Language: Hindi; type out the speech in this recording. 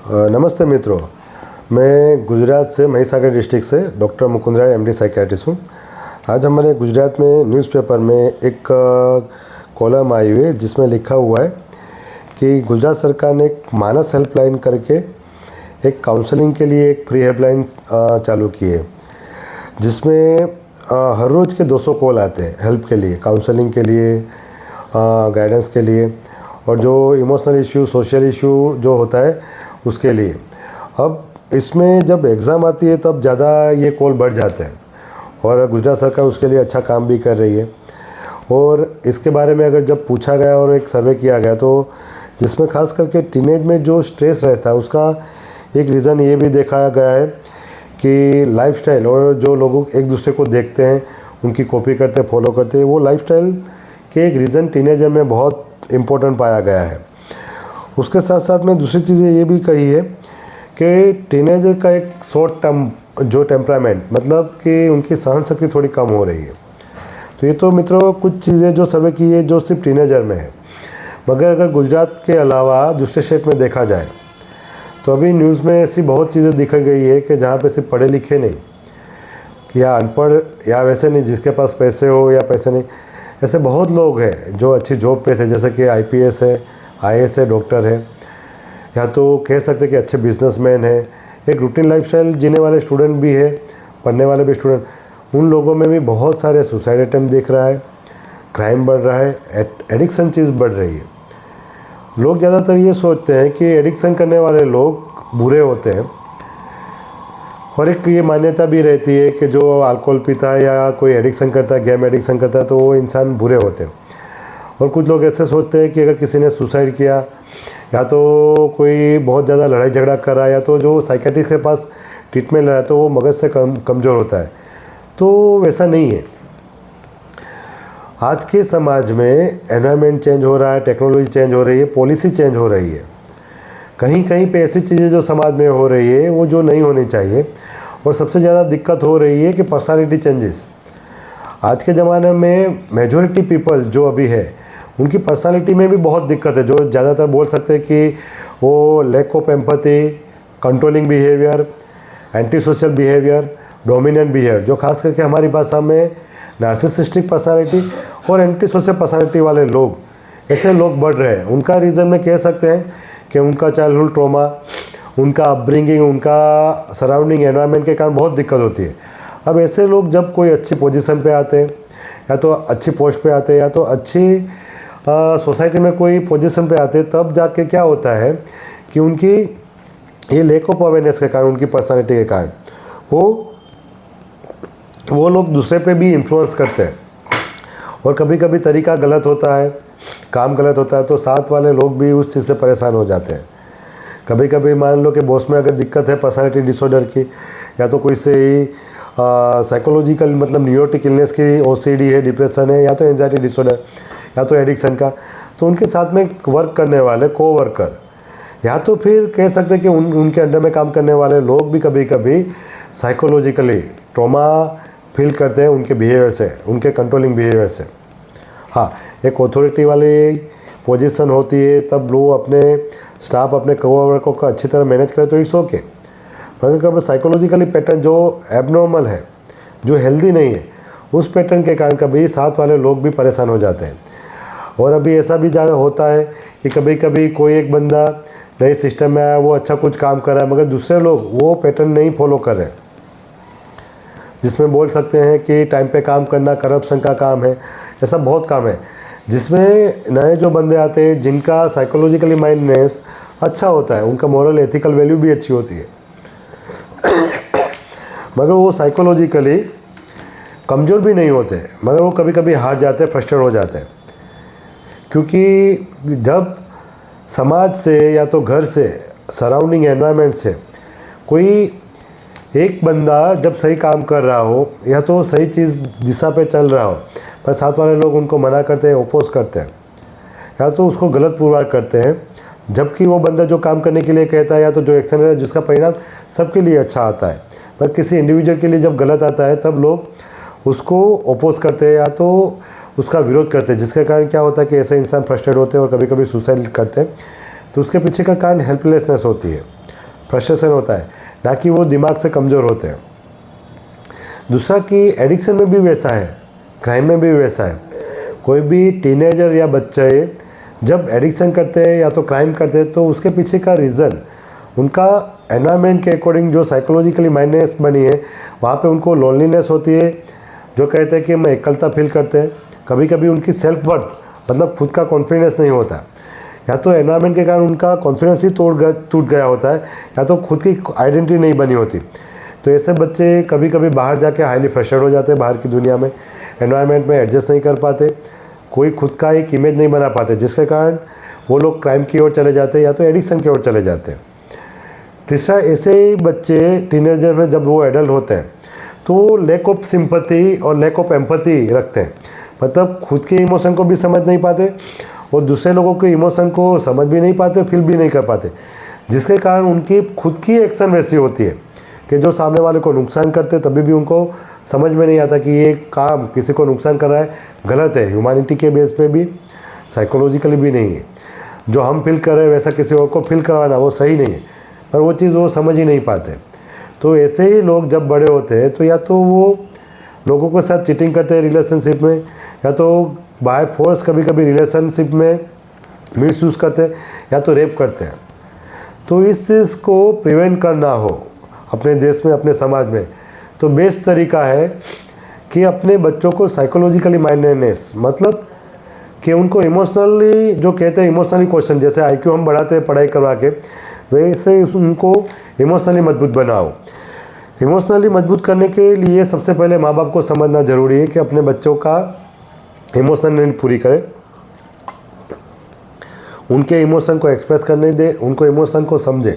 नमस्ते मित्रों, मैं गुजरात से महिसागर डिस्ट्रिक्ट से डॉक्टर मुकुंदराय एमडी साइकियाट्रिस्ट हूँ। आज हमारे गुजरात में न्यूज़पेपर में एक कॉलम आई हुई है जिसमें लिखा हुआ है कि गुजरात सरकार ने एक मानस हेल्पलाइन करके एक काउंसलिंग के लिए एक फ्री हेल्पलाइन चालू की है, जिसमें हर रोज़ के 200 कॉल आते हैं हेल्प के लिए, काउंसलिंग के लिए, गाइडेंस के लिए, और जो इमोशनल इशू, सोशल इशू जो होता है उसके लिए। अब इसमें जब एग्ज़ाम आती है तब ज़्यादा ये कॉल बढ़ जाते हैं और गुजरात सरकार उसके लिए अच्छा काम भी कर रही है। और इसके बारे में अगर जब पूछा गया और एक सर्वे किया गया तो जिसमें ख़ास करके टीनेज में जो स्ट्रेस रहता है उसका एक रीज़न ये भी देखा गया है कि लाइफस्टाइल, और जो लोग एक दूसरे को देखते हैं, उनकी कॉपी करते, फॉलो करते हैं, वो लाइफस्टाइल के एक रीज़न टीनेजर में बहुत इम्पोर्टेंट पाया गया है। उसके साथ साथ में दूसरी चीज़ें ये भी कही है कि टीनेजर का एक शॉर्ट टर्म जो टेम्परामेंट, मतलब कि उनकी सहन शक्ति थोड़ी कम हो रही है। तो ये तो मित्रों कुछ चीज़ें जो सर्वे की है जो सिर्फ टीनेजर में है, मगर अगर गुजरात के अलावा दूसरे स्टेट में देखा जाए तो अभी न्यूज़ में ऐसी बहुत चीज़ें दिखाई गई है कि जहाँ पे सिर्फ पढ़े लिखे नहीं या अनपढ़ या वैसे नहीं, जिसके पास पैसे हो या पैसे नहीं, ऐसे बहुत लोग हैं जो अच्छी जॉब पे थे, जैसे कि आईपीएस है, आईएएस है, डॉक्टर है, या तो कह सकते कि अच्छे बिजनेसमैन है, एक रूटीन लाइफस्टाइल जीने वाले स्टूडेंट भी है, पढ़ने वाले भी स्टूडेंट। उन लोगों में भी बहुत सारे सुसाइड अटेम्प्ट दिख रहा है, क्राइम बढ़ रहा है, एडिक्शन चीज़ बढ़ रही है। लोग ज़्यादातर ये सोचते हैं कि एडिक्शन करने वाले लोग बुरे होते हैं, और एक ये मान्यता भी रहती है कि जो अल्कोहल पीता है या कोई एडिक्शन करता है, गेम एडिक्शन करता है, तो वो इंसान बुरे होते हैं। और कुछ लोग ऐसे सोचते हैं कि अगर किसी ने सुसाइड किया या तो कोई बहुत ज़्यादा लड़ाई झगड़ा कर रहा है या तो जो साइकियाट्रिस्ट के पास ट्रीटमेंट ले रहा है तो वो मगज से कमज़ोर होता है। तो वैसा नहीं है। आज के समाज में एनवायरनमेंट चेंज हो रहा है, टेक्नोलॉजी चेंज हो रही है, पॉलिसी चेंज हो रही है। कहीं कहीं पे ऐसी चीज़ें जो समाज में हो रही है वो जो नहीं होनी चाहिए, और सबसे ज़्यादा दिक्कत हो रही है कि पर्सनालिटी चेंजेस। आज के ज़माने में मेजॉरिटी पीपल जो अभी है उनकी पर्सनालिटी में भी बहुत दिक्कत है, जो ज़्यादातर बोल सकते हैं कि वो lack of empathy, controlling behaviour, anti social behaviour, dominant behaviour, जो खास करके हमारी भाषा में नार्सिसिस्टिक पर्सनालिटी और एंटी सोशल पर्सनालिटी वाले लोग, ऐसे लोग बढ़ रहे हैं। उनका रीज़न में कह सकते हैं कि उनका चाइल्डहुड ट्रॉमा, उनका अपब्रिंगिंग, उनका सराउंडिंग एनवायरनमेंट के कारण बहुत दिक्कत होती है। अब ऐसे लोग जब कोई अच्छी पोजीशन पे आते हैं या तो अच्छी पोस्ट पे आते हैं या तो अच्छी सोसाइटी में कोई पोजीशन पे आते हैं, तब जाके क्या होता है कि उनकी ये लैक ऑफ अवेयरनेस के कारण, उनकी पर्सनालिटी के कारण वो लोग दूसरे पे भी इन्फ्लुएंस करते हैं, और कभी कभी तरीका गलत होता है, काम गलत होता है, तो साथ वाले लोग भी उस चीज़ से परेशान हो जाते हैं। कभी कभी मान लो कि बॉस में अगर दिक्कत है पर्सनालिटी डिसऑर्डर की, या तो कोई से ही साइकोलॉजिकल मतलब न्यूरोटिक इलनेस की ओसीडी है, डिप्रेशन है, या तो एंजाइटी डिसऑर्डर, या तो एडिक्शन का, तो उनके साथ में वर्क करने वाले कोवर्कर, या तो फिर कह सकते हैं कि उनके अंडर में काम करने वाले लोग भी कभी कभी साइकोलॉजिकली ट्रॉमा फील करते हैं उनके बिहेवियर से, उनके कंट्रोलिंग बिहेवियर से। हाँ, एक ऑथोरिटी वाली पोजीशन होती है तब लोग अपने स्टाफ, अपने कोवर्कर को अच्छी तरह मैनेज करें तो इट्स ओके, मगर कभी साइकोलॉजिकली पैटर्न जो एबनॉर्मल है, जो हेल्दी नहीं है, उस पैटर्न के कारण कभी साथ वाले लोग भी परेशान हो जाते हैं। और अभी ऐसा भी ज़्यादा होता है कि कभी कभी कोई एक बंदा नए सिस्टम में आया, वो अच्छा कुछ काम कर रहा है, मगर दूसरे लोग वो पैटर्न नहीं फॉलो कर रहे, जिसमें बोल सकते हैं कि टाइम पे काम करना करप्शन का काम है। ऐसा बहुत काम है जिसमें नए जो बंदे आते हैं जिनका साइकोलॉजिकली माइंडनेस अच्छा होता है, उनका मॉरल एथिकल वैल्यू भी अच्छी होती है, मगर वो साइकोलॉजिकली कमज़ोर भी नहीं होते, मगर वो कभी कभी हार जाते हैं, फ्रस्ट्रेट हो जाते हैं। क्योंकि जब समाज से या तो घर से, सराउंडिंग एनवायरनमेंट से कोई एक बंदा जब सही काम कर रहा हो या तो सही चीज़ दिशा पे चल रहा हो, पर साथ वाले लोग उनको मना करते हैं, ओपोज करते हैं, या तो उसको गलत पुरवार करते हैं, जबकि वो बंदा जो काम करने के लिए कहता है या तो जो एक्शन है जिसका परिणाम सबके लिए अच्छा आता है, पर किसी इंडिविजुअल के लिए जब गलत आता है तब लोग उसको ओपोज करते हैं या तो उसका विरोध करते हैं, जिसके कारण क्या होता है कि ऐसे इंसान फ्रस्ट्रेट होते हैं और कभी कभी सुसाइड करते हैं। तो उसके पीछे का कारण हेल्पलेसनेस होती है। फ्रस्ट्रेशन होता है, ना कि वो दिमाग से कमज़ोर होते हैं। दूसरा कि एडिक्शन में भी वैसा है, क्राइम में भी वैसा है। कोई भी टीनेजर या बच्चे जब एडिक्शन करते हैं या तो क्राइम करते हैं तो उसके पीछे का रीज़न उनका एनवायरनमेंट के अकॉर्डिंग जो साइकोलॉजिकली माइंडनेस बनी है, वहाँ पे उनको लोनलीनेस होती है, जो कहते हैं कि मैं एकलता फील करते हैं। कभी कभी उनकी सेल्फ वर्थ मतलब खुद का कॉन्फिडेंस नहीं होता, या तो एनवायरनमेंट के कारण उनका कॉन्फिडेंस ही टूट गया होता है, या तो खुद की आइडेंटिटी नहीं बनी होती। तो ऐसे बच्चे कभी कभी बाहर जाके हाईली फ्रस्ट्रेट हो जाते हैं, बाहर की दुनिया में एनवायरनमेंट में एडजस्ट नहीं कर पाते, कोई खुद का एक इमेज नहीं बना पाते, जिसके कारण वो लोग क्राइम की ओर चले जाते हैं या तो एडिक्शन की ओर चले जाते हैं। तीसरा, ऐसे बच्चे टीनेजर में जब वो एडल्ट होते हैं तो वो लैक ऑफ सिंपैथी और लैक ऑफ एम्पैथी रखते हैं, मतलब खुद के इमोशन को भी समझ नहीं पाते और दूसरे लोगों के इमोशन को समझ भी नहीं पाते, फील भी नहीं कर पाते, जिसके कारण उनकी खुद की एक्शन वैसी होती है कि जो सामने वाले को नुकसान करते तभी भी उनको समझ में नहीं आता कि ये काम किसी को नुकसान कर रहा है गलत है, ह्यूमैनिटी के बेस पे भी, साइकोलॉजिकली भी नहीं है। जो हम फील कर रहे हैं वैसा किसी और को फील करवाना वो सही नहीं है, पर वो चीज़ वो समझ ही नहीं पाते। तो ऐसे ही लोग जब बड़े होते हैं तो या तो वो लोगों के साथ चीटिंग करते हैं रिलेशनशिप में, या तो बाय फोर्स कभी कभी रिलेशनशिप में मिसयूज़ करते हैं, या तो रेप करते हैं। तो इस चीज़ को प्रिवेंट करना हो अपने देश में, अपने समाज में, तो बेस्ट तरीका है कि अपने बच्चों को साइकोलॉजिकली माइंडनेस मतलब कि उनको इमोशनली, जो कहते हैं इमोशनली क्वेश्चन, जैसे आईक्यू हम बढ़ाते हैं पढ़ाई करवा के, वैसे उनको इमोशनली मजबूत बनाओ। इमोशनली मजबूत करने के लिए सबसे पहले माँ बाप को समझना ज़रूरी है कि अपने बच्चों का इमोशनल नीड पूरी करें, उनके इमोशन को एक्सप्रेस करने दें, उनको इमोशन को समझें।